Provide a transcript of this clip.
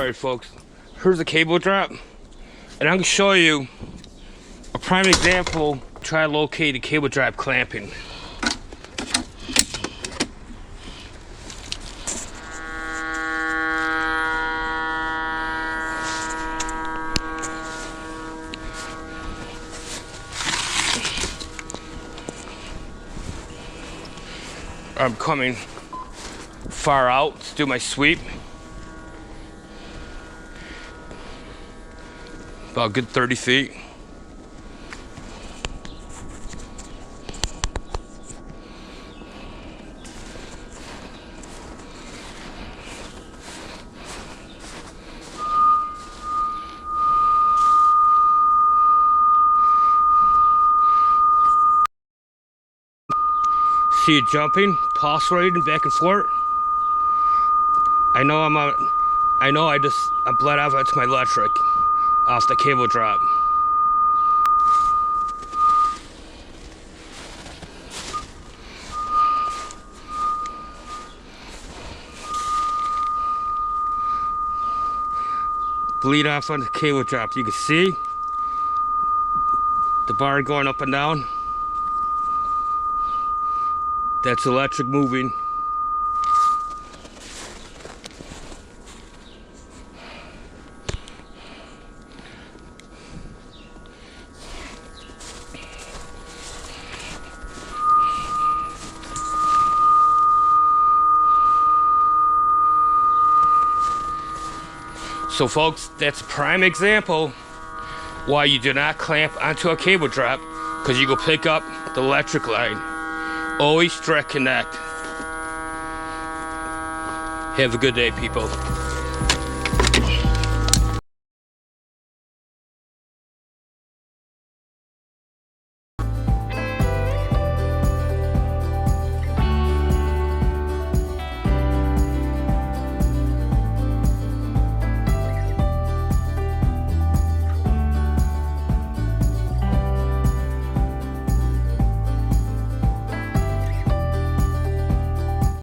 Alright folks, here's a cable drop, and I'm going to show you a prime example. Try to locate a cable drop clamping. I'm coming far out to do my sweep. About a good 30 feet. See it jumping, pulsating back and forth. I know I bled off to my electric off the cable drop. Bleed off on the cable drop. You can see the bar going up and down. That's electric moving. So folks, that's a prime example why you do not clamp onto a cable drop, because you go pick up the electric line. Always direct connect. Have a good day, people.